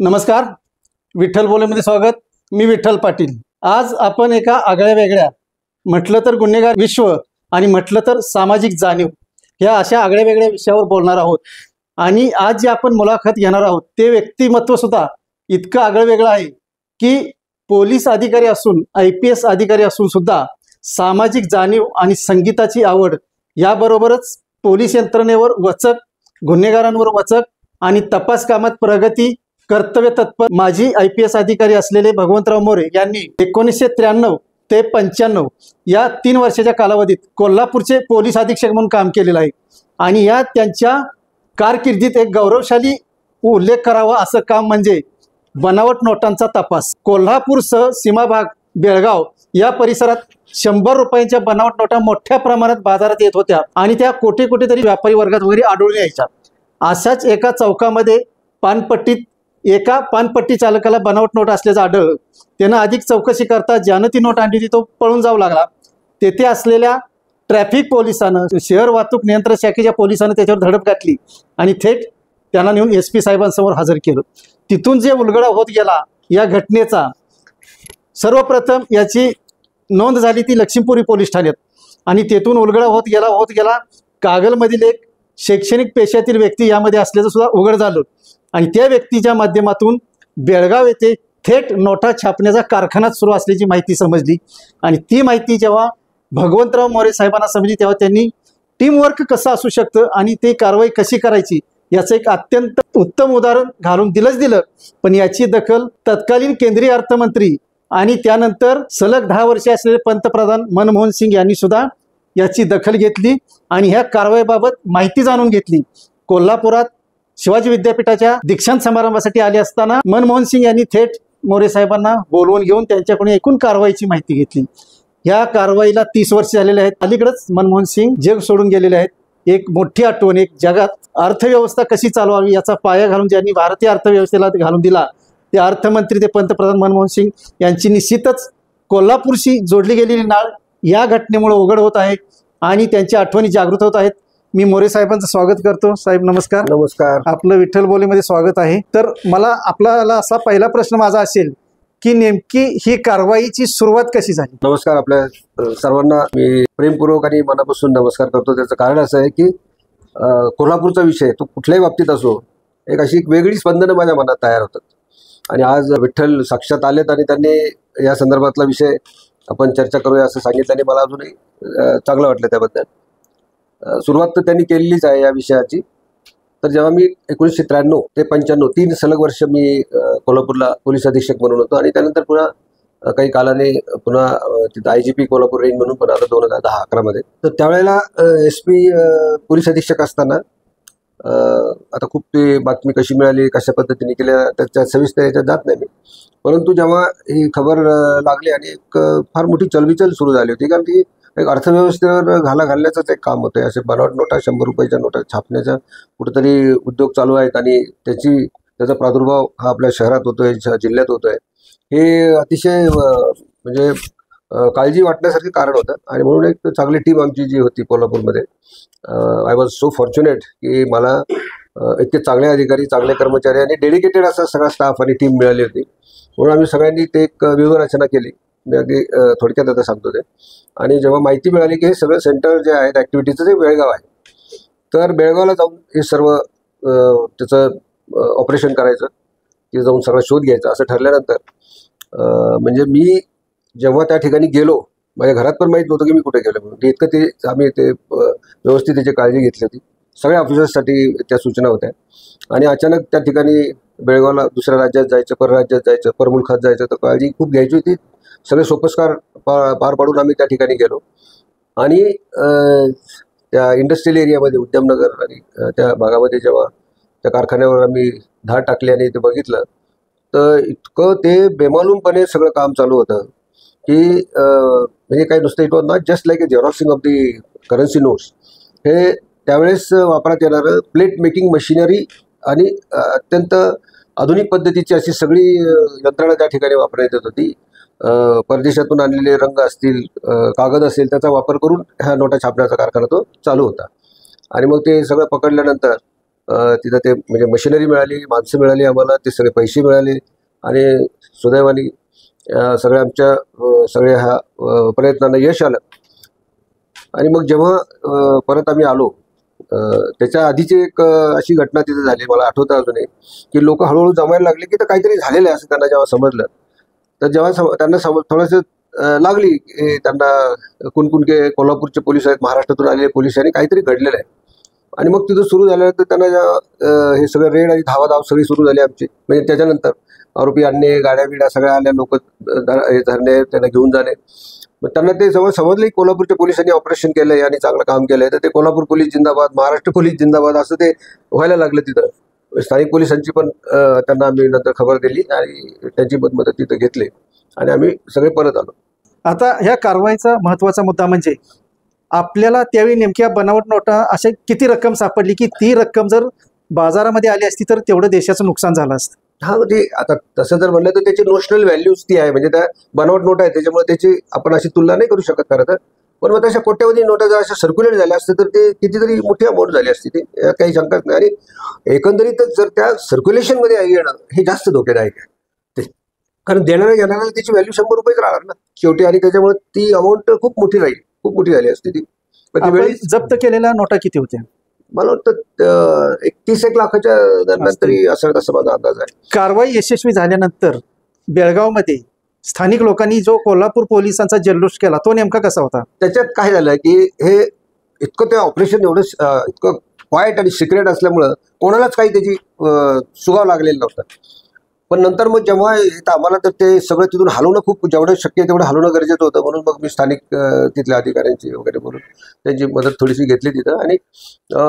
नमस्कार. विठ्ठल बोलेमध्ये स्वागत. मी विठ्ठल पाटील. आज आपण एका आगळ्या वेगळ्या, म्हटलं तर गुन्हेगार विश्व आणि म्हटलं तर सामाजिक जाणीव, या अशा आगळ्या वेगळ्या विषयावर बोलणार आहोत. आणि आज जे आपण मुलाखत घेणार आहोत ते व्यक्तिमत्व सुद्धा इतकं आगळं वेगळं आहे की पोलीस अधिकारी असून, IPS अधिकारी असून सुद्धा सामाजिक जाणीव आणि संगीताची आवड, याबरोबरच पोलीस यंत्रणेवर वचक, गुन्हेगारांवर वचक आणि तपास कामात प्रगती, कर्तव्य तत्पर माजी IPS अधिकारी असलेले भगवंतराव मोरे यांनी 1993 ते 95 या 3 वर्षाच्या कालावधीत कोल्हापूरचे पोलीस अधीक्षक म्हणून काम केलेलं आहे. आणि या त्यांच्या कारकिर्दीत एक गौरवशाली उल्लेख करावा असं काम म्हणजे बनावट नोटांचा तपास. कोल्हापूरसह सीमा भाग, बेळगाव या परिसरात 100 रुपयांच्या बनावट नोटा मोठ्या प्रमाणात बाजारात येत होत्या आणि त्या कोटी तरी व्यापारी वर्गात वगैरे आढळून यायच्या. अशाच एका चौकामध्ये एका पानपट्टी चालकाला बनावट नोट असल्याचं आढळलं. त्यानं अधिक चौकशी करता ज्यानं ती नोट आणली तो पळून जाऊ लागला. तेथे असलेल्या ट्रॅफिक पोलिसानं, शहर वाहतूक नियंत्रण शाखेच्या पोलिसानं त्याच्यावर धडक घातली आणि थेट त्यांना नेऊन SP साहेबांसमोर हजर केलं. तिथून जे उलगडा होत गेला या घटनेचा, सर्वप्रथम याची नोंद झाली ती लक्ष्मीपुरी पोलीस ठाण्यात आणि तेथून उलगडा होत गेला कागलमधील एक शैक्षणिक पेशातील व्यक्ती यामध्ये असल्याचं सुद्धा उघड झालं. आणि त्या व्यक्तीच्या माध्यमातून बेळगाव येथे थेट नोटा छापण्याचा कारखाना सुरू असल्याची माहिती समजली. आणि ती माहिती जेव्हा भगवंतराव मोरे साहेबांना समजली तेव्हा त्यांनी टीमवर्क कसं असू शकतं आणि ते कारवाई कशी करायची याचं एक अत्यंत उत्तम उदाहरण घालून दिलं. पण याची दखल तत्कालीन केंद्रीय अर्थमंत्री आणि त्यानंतर सलग 10 वर्षे असलेले पंतप्रधान मनमोहन सिंग यांनी सुद्धा याची दखल घेतली आणि ह्या कारवाईबाबत माहिती जाणून घेतली. कोल्हापुरात शिवाजी विद्यापीठाच्या दीक्षांत समारंभासाठी आले असताना मनमोहन सिंग यांनी थेट मोरे साहेबांना बोलवून घेऊन त्यांच्याकडून एकूण कारवाईची माहिती घेतली. या कारवाईला 30 वर्ष झालेले आहेत. अलीकडेच मनमोहन सिंग जग सोडून गेलेले आहेत. एक मोठी आठवण, एक जगात अर्थव्यवस्था कशी चालवावी याचा पाया घालून ज्यांनी भारतीय अर्थव्यवस्थेला घालून दिला ते अर्थमंत्री, ते पंतप्रधान मनमोहन सिंग यांची निश्चितच कोल्हापूरशी जोडली गेलेली नाळ या घटनेमुळे उघड होत आहे आणि त्यांच्या आठवणी जागृत होत आहेत. मी मोरे साहेबांचं स्वागत करतो. साहेब नमस्कार. नमस्कार. आपलं विठ्ठल बोलेमध्ये स्वागत आहे. तर मला आपल्याला असा पहिला प्रश्न माझा असेल की नेमकी ही कारवाईची सुरुवात कशी झाली? नमस्कार. आपल्या सर्वांना मी प्रेमपूर्वक आणि मनापासून नमस्कार करतो. त्याचं कारण असं आहे की कोल्हापूरचा विषय तो कुठल्याही बाबतीत असो, एक वेगळी स्पंदनं माझ्या मनात तयार होतात. आणि आज विठ्ठल साक्षात आलेत आणि त्यांनी या संदर्भातला विषय आपण चर्चा करूया असं सांगितल्याने मला अजूनही चांगलं वाटलं. त्याबद्दल सुरुवात तर त्यांनी केलेलीच आहे या विषयाची. तर जेव्हा मी 1993 ते 95 3 सलग वर्ष मी कोल्हापूरला पोलीस अधीक्षक म्हणून होतो आणि त्यानंतर पुन्हा काही कालाने पुन्हा तिथं IGP कोल्हापूर रेंज म्हणून पण आता 2010-11 मध्ये. तर त्यावेळेला SP पोलीस अधीक्षक असताना आता खूप ती बातमी कशी मिळाली, कशा पद्धतीने केल्या त्याच्या सविस्तर याच्यात जात नाही मी. परंतु जेव्हा ही खबर लागली आणि एक फार मोठी चलबिचल सुरू झाली होती, कारण ती एक अर्थव्यवस्थेवर घालण्याचंच एक काम होतं. असे बनावट नोटा, 100 रुपयाच्या नोटा छापण्याचा कुठेतरी उद्योग चालू आहेत आणि त्याचा प्रादुर्भाव हा आपल्या शहरात होतोय, जिल्ह्यात होतोय. हे अतिशय म्हणजे काळजी वाटण्यासारखे कारण होतं. आणि म्हणून एक चांगली टीम आमची जी होती कोल्हापूरमध्ये, आय वॉज सो फॉर्च्युनेट की मला इतके चांगले अधिकारी, चांगले कर्मचारी आणि डेडिकेटेड असा सगळा स्टाफ आणि टीम मिळाली होती. म्हणून आम्ही सगळ्यांनी ते एक व्यूहरचना केली. मी अगदी थोडक्यात आता सांगतो ते. आणि जेव्हा माहिती मिळाली की हे सगळं सेंटर जे आहेत ॲक्टिव्हिटीचं ते बेळगाव आहे, तर बेळगावला जाऊन हे सर्व त्याचं ऑपरेशन करायचं, तिथे जाऊन सगळा शोध घ्यायचा असं ठरल्यानंतर म्हणजे मी जेव्हा त्या ठिकाणी गेलो, माझ्या घरात पण माहीत नव्हतं की मी कुठे गेलो म्हणून. इतकं आम्ही व्यवस्थित त्याची काळजी घेतली होती. सगळ्या ऑफिसर्ससाठी त्या सूचना होत्या. आणि अचानक त्या ठिकाणी बेळगावला दुसऱ्या राज्यात जायचं, परराज्यात जायचं, परमुलखात जायचं, तर काळजी खूप घ्यायची होती. सगळे सोपस्कार पार पाडून आम्ही त्या ठिकाणी गेलो आणि त्या इंडस्ट्रियल एरियामध्ये, उद्यमनगर आणि त्या भागामध्ये जेव्हा त्या कारखान्यावर आम्ही धाड टाकली आणि ते बघितलं, तर इतकं ते बेमालूमपणे सगळं काम चालू होतं की म्हणजे काय नुसतं, it was not just like a xeroxing of the currency notes. हे त्यावेळेस वापरात येणारं प्लेट मेकिंग मशिनरी आणि अत्यंत आधुनिक पद्धतीची अशी सगळी यंत्रणा त्या ठिकाणी वापरण्यात येत होती. परदेशातून आणलेले रंग असतील, कागद असेल, त्याचा वापर करून ह्या नोटा छापण्याचा कारखाना तो चालू होता. आणि मग ते सगळं पकडल्यानंतर तिथं ते म्हणजे मशिनरी मिळाली, माणसं मिळाली, आम्हाला ते सगळे पैसे मिळाले आणि सुदैवाने सगळ्या आमच्या सगळ्या ह्या प्रयत्नांना यश आलं. आणि मग जेव्हा परत आम्ही आलो त्याच्या आधीची एक अशी घटना तिथे झाली, मला आठवतं अजूनही, की लोक हळूहळू जमायला लागले की तर काहीतरी झालेलं आहे असं त्यांना जेव्हा समजलं. तर जेव्हा त्यांना थोडंसं लागली की त्यांना कुणकुणके कोल्हापूरचे पोलीस आहेत, महाराष्ट्रातून आलेले पोलीस आणि काहीतरी घडलेलं आहे. आणि मग तिथं सुरू झाल्यानंतर त्यांना हे सगळं रेड आणि धावाधाव सगळी सुरू झाली आमची. म्हणजे त्याच्यानंतर आरोपी आणणे, गाड्या बिड्या सगळ्या आल्या, लोक धरणे, त्यांना घेऊन जाणे. मग त्यांना ते जेव्हा समजलं की कोल्हापूरच्या पोलिसांनी ऑपरेशन केलंय आणि चांगलं काम केलंय, तर ते कोल्हापूर पोलीस जिंदाबाद, महाराष्ट्र पोलीस जिंदाबाद असं ते व्हायला लागलं तिथं. स्थानिक पोलिसांची पण त्यांना आम्ही नंतर खबर दिली आणि त्यांची पण मदत तिथं घेतली आणि आम्ही सगळे परत आलो. आता ह्या कारवाईचा महत्वाचा मुद्दा म्हणजे आपल्याला त्यावेळी नेमक्या बनावट नोटा अशा किती रक्कम सापडली की ती रक्कम जर बाजारामध्ये आली असती तर तेवढं देशाचं नुकसान झालं असतं. हा, म्हणजे आता तसं जर म्हणलं तर त्याची नोशनल व्हॅल्यूज ती आहे, म्हणजे त्या बनावट नोटा आहे त्याच्यामुळे त्याची आपण अशी तुलना नाही करू शकत खरं तर. पण मग तशा कोट्यावधी नोटा जर अशा सर्क्युलेट झाल्या असते तर ते कितीतरी मोठी अमाऊंट झाली असती, ती यात काही शंकाच नाही. आणि एकंदरीतच जर त्या सर्क्युलेशनमध्ये येणं हे जास्त धोकेदायक आहे ते, कारण देणाऱ्या घेणाऱ्याला त्याची व्हॅल्यू 100 रुपयेच राहणार ना शेवटी, आणि त्याच्यामुळे ती अमाऊंट खूप मोठी राहील, खूप मोठी झाली असते ती. पण ती वेळी जप्त केलेल्या नोटा किती होत्या? मला वाटतं 31 लाखाच्या दरम्यान तरी असेल असं माझा अंदाज आहे. कारवाई यशस्वी झाल्यानंतर बेळगावमध्ये स्थानिक लोकांनी जो कोल्हापूर पोलिसांचा जल्लोष केला तो नेमका कसा होता? त्याच्यात काय झालं की हे इतकं ते ऑपरेशन एवढं इतकं क्वाईट आणि सिक्रेट असल्यामुळं कोणालाच काही त्याची सुगाव लागलेला नव्हता. पण नंतर मग जेव्हा इथं आम्हाला तर ते सगळं तिथून हलवणं खूप जेवढं शक्य आहे तेवढं हलवणं गरजेचं होतं. म्हणून मग मी स्थानिक तिथल्या अधिकाऱ्यांची वगैरे बोलून त्यांची मदत थोडीशी घेतली तिथं. आणि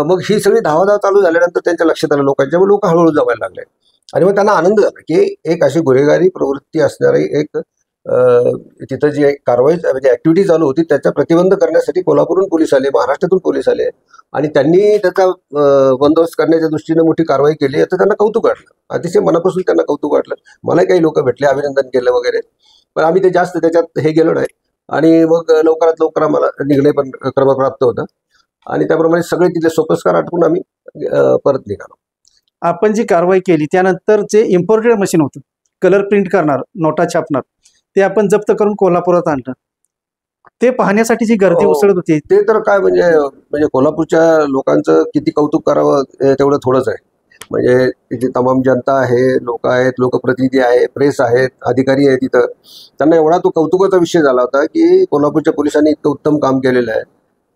मग ही सगळी धावाधाव चालू झाल्यानंतर त्यांच्या लक्षात आलं लोकांच्या, मग लोक हळूहळू जमायला लागले. आणि मग त्यांना आनंद झाला की एक अशी गुन्हेगारी प्रवृत्ती असणारी एक तिथं जी एक कारवाई म्हणजे ऍक्टिव्हिटी चालू होती त्याचा प्रतिबंध करण्यासाठी कोल्हापूरहून पोलीस आले, महाराष्ट्रातून पोलीस आले आणि त्यांनी त्याचा बंदोबस्त करण्याच्या दृष्टीने मोठी कारवाई केली. तर त्यांना कौतुक वाटलं, अतिशय मनापासून त्यांना कौतुक वाटलं. मलाही काही लोक भेटले, अभिनंदन केलं वगैरे, पण आम्ही ते जास्त त्याच्यात हे गेलो नाही. आणि मग लवकरात लवकर आम्हाला निघणे पण क्रमप्राप्त होतं आणि त्याप्रमाणे सगळे तिथले सोपस्कार आटपून आम्ही परत निघालो. आपण जी कारवाई केली त्यानंतर जे इम्पोर्टेड मशीन होतं कलर प्रिंट करणार, नोटा छापणार, ते आपण जप्त करून कोल्हापुरात आणलं. ते पाहण्यासाठी जी गर्दी उसळत होती ते तर काय म्हणजे कोल्हापूरच्या लोकांचं किती कौतुक करावं तेवढं थोडंच आहे. म्हणजे तिथे तमाम जनता आहे, लोक आहेत, लोकप्रतिनिधी आहे, प्रेस आहेत, अधिकारी आहेत तिथं. त्यांना एवढा तो कौतुकाचा विषय झाला होता की कोल्हापूरच्या पोलिसांनी इतकं उत्तम काम केलेलं आहे.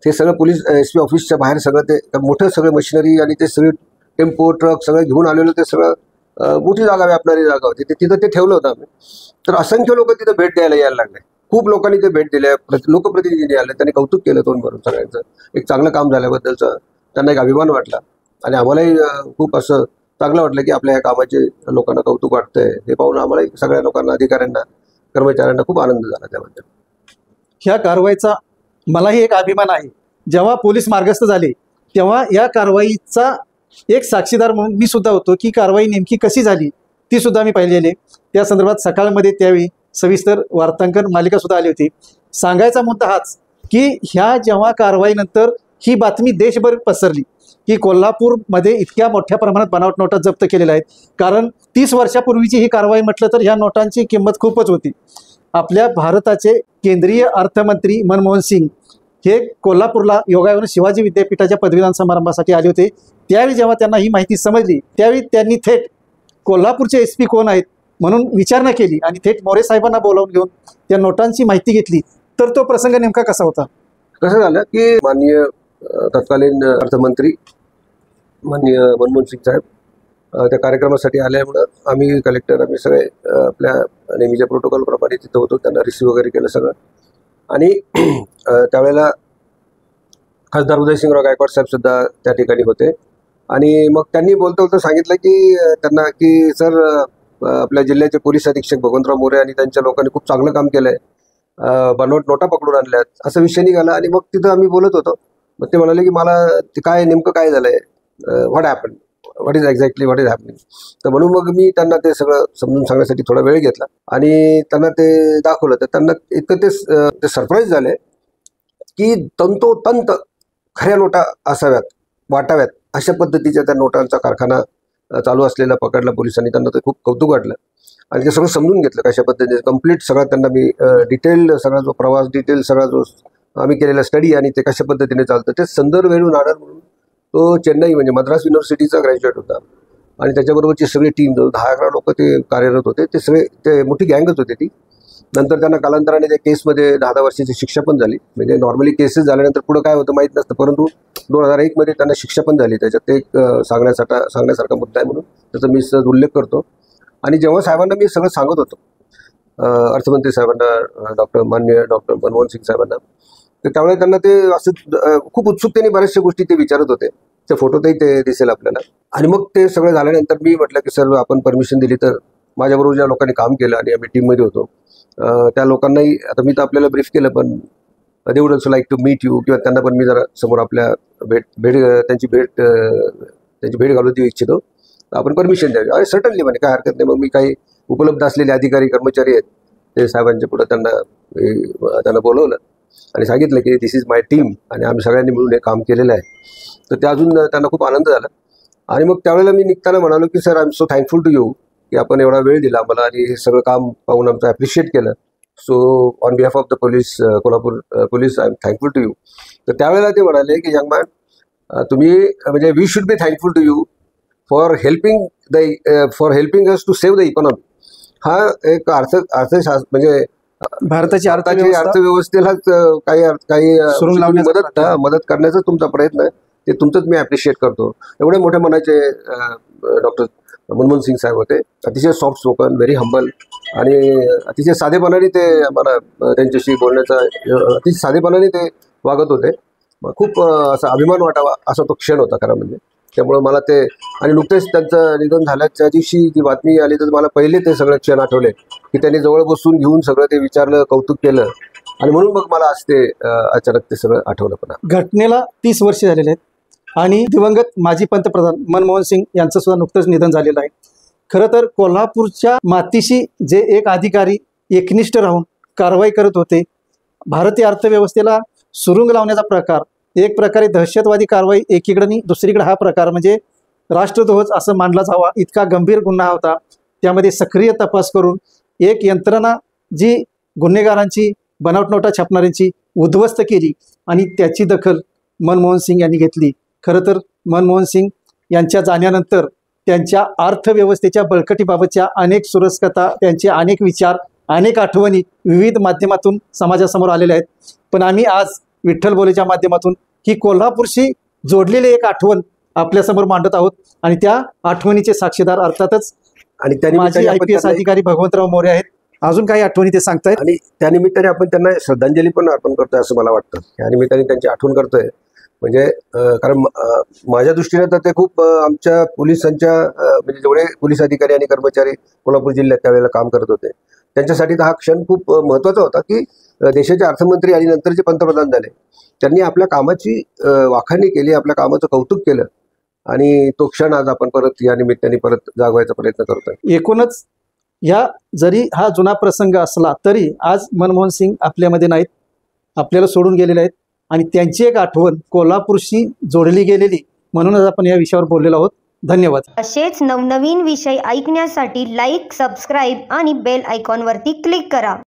ते सगळं पोलीस SP ऑफिसच्या बाहेर सगळं ते मोठं सगळं मशिनरी आणि ते सगळे टेम्पो ट्रक सगळं घेऊन आलेलं, ते सगळं मोठी जागा व्यापणारी जागा होती, तिथं ते ठेवलं होतं आम्ही. तर असंख्य लोक तिथं भेट द्यायला यायला लागले, खूप लोकांनी ते भेट दिल्या, लोकप्रतिनिधी आले, त्यांनी कौतुक केलं तोंड भरून सगळ्यांचं. एक चांगलं काम झाल्याबद्दलचं त्यांना एक अभिमान वाटला आणि आम्हालाही खूप असं चांगलं वाटलं की आपल्या ह्या कामाचे लोकांना कौतुक वाटतंय. हे पाहून आम्हालाही सगळ्या लोकांना, अधिकाऱ्यांना, कर्मचाऱ्यांना खूप आनंद झाला त्याबद्दल. ह्या कारवाईचा मलाही एक अभिमान आहे. जेव्हा पोलीस मार्गस्थ झाले तेव्हा या कारवाईचा एक साक्षीदार म्हणून मी सुद्धा होतो की कारवाई नेमकी कशी झाली ती सुद्धा मी पाहिलेली. त्या संदर्भात सकाळमध्ये त्यावेळी सविस्तर वार्तांकन मालिका सुद्धा आली होती. सांगायचा मुद्दा हाच की ह्या जेव्हा कारवाईनंतर ही बातमी देशभर पसरली की कोल्हापूरमध्ये इतक्या मोठ्या प्रमाणात बनावट नोटा जप्त केलेल्या आहेत. कारण 30 वर्षापूर्वीची ही कारवाई म्हटलं तर ह्या नोटांची किंमत खूपच होती. आपल्या भारताचे केंद्रीय अर्थमंत्री मनमोहन सिंग हे कोल्हापूरला योगायोगाने शिवाजी विद्यापीठाच्या पदवीदान समारंभासाठी आले होते. त्यावेळी जेव्हा त्यांना ही माहिती समजली त्यावेळी त्यांनी थेट कोल्हापूरचे SP कोण आहेत म्हणून विचारणा केली आणि थेट मोरे साहेबांना बोलावून घेऊन त्या नोटांची माहिती घेतली. तर तो प्रसंग नेमका कसा होता? कसं झालं की माननीय तत्कालीन अर्थमंत्री माननीय मनमोहन सिंग साहेब त्या कार्यक्रमासाठी आल्यामुळं आम्ही कलेक्टर, आम्ही सगळे आपल्या नेहमीच्या प्रोटोकॉलप्रमाणे तिथं होतो. त्यांना रिसीव्ह वगैरे केलं सगळं. आणि त्यावेळेला खासदार उदयसिंगराव गायकवाड साहेब सुद्धा त्या ठिकाणी होते. आणि मग त्यांनी बोलता बोलता सांगितलं की त्यांना की सर, आपल्या जिल्ह्याचे पोलीस अधीक्षक भगवंतराव मोरे आणि त्यांच्या लोकांनी खूप चांगलं काम केलंय, बनावट नोटा पकडून आणल्यात, असा विषय निघाला. आणि मग तिथं आम्ही बोलत होतो. मग ते म्हणाले की मला ते काय नेमकं काय झालंय, what happen, what is exactly what is happening. तर म्हणून मग मी त्यांना ते सगळं समजून सांगण्यासाठी थोडा वेळ घेतला आणि त्यांना ते दाखवलं. तर त्यांना इतकं ते सरप्राईज झाले की तंतोतंत खऱ्या नोटा असाव्यात, वाटाव्यात अशा पद्धतीच्या त्या नोटांचा कारखाना चालू असलेला पकडला पोलिसांनी. त्यांना ते खूप कौतुक वाटलं आणि ते सगळं समजून घेतलं कशा पद्धतीने कम्प्लीट सगळा त्यांना मी डिटेल सगळा जो प्रवास डिटेल सगळा जो आम्ही केलेला स्टडी आणि ते कशा पद्धतीने चालतं ते संदर वेळू नाडर म्हणून तो चेन्नई म्हणजे मद्रास युनिव्हर्सिटीचा ग्रॅज्युएट होता आणि त्याच्याबरोबरची सगळी टीम 10-11 लोक ते कार्यरत होते. ते सगळे ते मोठी गँगच होते ती. नंतर त्यांना कालांतराने त्या केसमध्ये 10 वर्षाची शिक्षा पण झाली. म्हणजे नॉर्मली केसेस झाल्यानंतर पुढं काय होतं माहीत नसतं, परंतु 2001 मध्ये त्यांना शिक्षा पण झाली. त्याच्यात ते एक सांगण्यासारखा मुद्दा आहे म्हणून त्याचा मी सहज उल्लेख करतो. आणि जेव्हा साहेबांना मी सगळं सांगत होतो, अर्थमंत्री साहेबांना, माननीय डॉक्टर मनमोहन सिंग साहेबांना, तर त्यावेळेला त्यांना ते असं खूप उत्सुकतेने बऱ्याचशा गोष्टी ते विचारत होते. त्या फोटोतही ते दिसेल आपल्याला. आणि मग ते सगळं झाल्यानंतर मी म्हटलं की सर आपण परमिशन दिली तर माझ्याबरोबर ज्या लोकांनी काम केलं आणि आम्ही टीममध्ये होतो त्या लोकांनाही आता मी तर आपल्याला ब्रीफ केलं, पण they would also like to meet you, किंवा त्यांना पण मी जरा समोर आपल्या त्यांची भेट घालू देऊ इच्छितो, आपण परमिशन द्यावी. सर्टनली म्हणे काय हरकत नाही. मग मी काही उपलब्ध असलेले अधिकारी कर्मचारी आहेत ते साहेबांच्या पुढे त्यांना बोलवलं आणि सांगितलं की दिस इज माय टीम आणि आम्ही सगळ्यांनी मिळून हे काम केलेलं आहे. तर ते अजून त्यांना खूप आनंद झाला. आणि मग त्यावेळेला मी निघताना म्हणालो की sir I am so thankful to you की आपण एवढा वेळ दिला आम्हाला आणि हे सगळं काम पाहून आमचं ॲप्रिशिएट केलं. So on behalf of the police, Kolhapur police, I am thankful to you. तर त्यावेळेला ते म्हणाले की यंग मॅन, तुम्ही म्हणजे we should be thankful to you for helping us to save the economy. हा एक अर्थशास्त्र म्हणजे भारताची अर्थव्यवस्थेला काही मदत करण्याचा तुमचा प्रयत्न आहे, ते तुमचंच मी ॲप्रिशिएट करतो. एवढे मोठ्या मनाचे डॉक्टर मनमोहन सिंग साहेब होते. अतिशय सॉफ्ट स्पोकन, व्हेरी हंबल आणि अतिशय साधेपणाने ते आम्हाला त्यांच्याशी बोलण्याचा अतिशय साधेपणाने ते वागत होते. खूप असा अभिमान वाटावा असा तो क्षण होता खरं म्हणजे. त्यामुळं मला ते आणि नुकतेच त्यांचं निधन झाल्याच्या दिवशी जी बातमी आली तर मला पहिले ते सगळे क्षण आठवले की त्यांनी जवळ बसून घेऊन सगळं ते विचारलं, कौतुक केलं आणि म्हणून मग मला आज ते अचानक ते सगळं आठवलं. पण घटनेला 30 वर्ष झालेले आहेत आणि दिवंगत माजी पंतप्रधान मनमोहन सिंग यांचं सुद्धा नुकतंच निधन झालेलं आहे. खरं तर कोल्हापूरच्या मातीशी जे एक अधिकारी एकनिष्ठ राहून कारवाई करत होते, भारतीय अर्थव्यवस्थेला सुरुंग लावण्याचा प्रकार, एक प्रकारे दहशतवादी कारवाई एकीकडे आणि दुसरीकडे हा प्रकार म्हणजे राष्ट्रद्रोह असं मानला जावा इतका गंभीर गुन्हा होता. त्यामध्ये सक्रिय तपास करून एक यंत्रणा जी गुन्हेगारांची, बनावट नोटा छापणाऱ्यांची उद्ध्वस्त केली आणि त्याची दखल मनमोहन सिंग यांनी घेतली. खरं तर मनमोहन सिंग यांच्या जाण्यानंतर त्यांच्या अर्थव्यवस्थेच्या बळकटीबाबतच्या अनेक सुरसकथा, त्यांचे अनेक विचार, अनेक आठवणी विविध माध्यमातून समाजासमोर आलेल्या आहेत. पण आम्ही आज विठ्ठल बोलेच्या माध्यमातून ही कोल्हापूरशी जोडलेली एक आठवण आपल्यासमोर मांडत आहोत आणि त्या आठवणीचे साक्षीदार अर्थातच आणि माजी IPS अधिकारी भगवंतराव मोरे आहेत. अजून काही आठवणी ते सांगतायत आणि त्यानिमित्ताने आपण त्यांना श्रद्धांजली पण अर्पण करतोय असं मला वाटतं. या निमित्ताने त्यांची आठवण करतोय म्हणजे कारण माझ्या दृष्टीने तर ते खूप आमच्या पोलिसांच्या म्हणजे जेवढे पोलीस अधिकारी आणि कर्मचारी कोल्हापूर जिल्ह्यात त्यावेळेला काम करत होते त्यांच्यासाठी हा क्षण खूप महत्त्वाचा होता की देशाचे अर्थमंत्री आणि नंतरचे पंतप्रधान झाले, त्यांनी आपल्या कामाची वाखाणणी केली, आपल्या कामाचं कौतुक केलं आणि तो क्षण आज आपण परत या निमित्ताने परत जागवायचा प्रयत्न करतोय. एकूणच ह्या जरी हा जुना प्रसंग असला तरी आज मनमोहन सिंग आपल्यामध्ये नाहीत, आपल्याला सोडून गेलेले आहेत आणि त्यांची एक आठवण कोल्हापूरशी जोडली गेलेली म्हणूनच आपण या विषयावर बोललेलो आहोत. धन्यवाद. असेच नवनवीन विषय ऐकण्यासाठी लाईक, सबस्क्राईब आणि बेल आयकॉनवरती क्लिक करा.